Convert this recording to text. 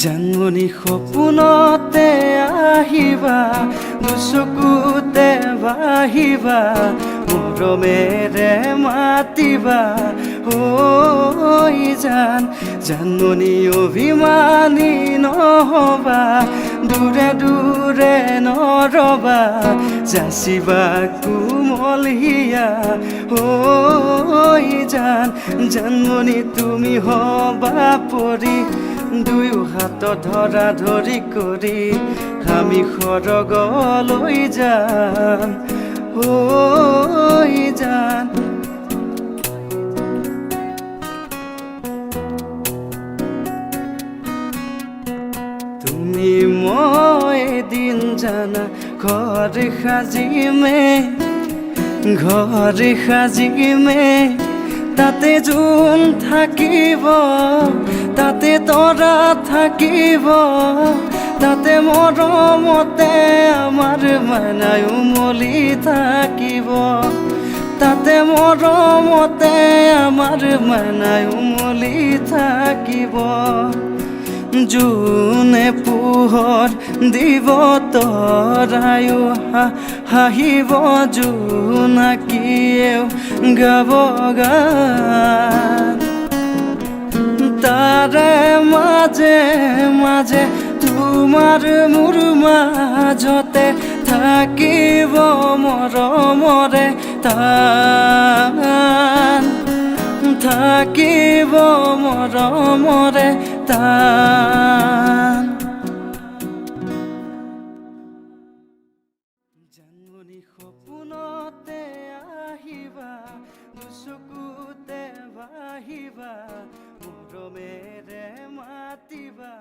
জানমণি সপোনতে আহিবা, দুচকুতে বাহিবা, মৰমেৰে মাতিবা ঐ জানমণি অভিমানী নহবা, দূৰে দূৰে নৰবা, যাচিবা কোমল হিয়া ঐ জানমণি তুমি হবা পৰি, দুয়ো হাত ধৰা ধৰি কৰি আমি সৰগলৈ যাম ঐ জান। তুমি মই এদিন জানা ঘৰ সাজিমে, তাতে জোন থাকিব, তাতে তৰা থাকিব, তাতে মৰমতে আমাৰ মানাই উমলি থাকিব, তাতে মৰমতে আমাৰ মানাই উমলি থাকিব। জোনে পোহৰ দিব তৰায়ো হাঁহিব, জোনাকীয়েও গাব গান, তাৰে মাজে মাজে তোমাৰ মোৰ মাজতে থাকিব মৰমৰে তান, থাকিব মৰমৰে তান। জানমণি সপোনতে আহিবা, দুচকুতে বাহিবা, মৰমেৰে মাতিবা।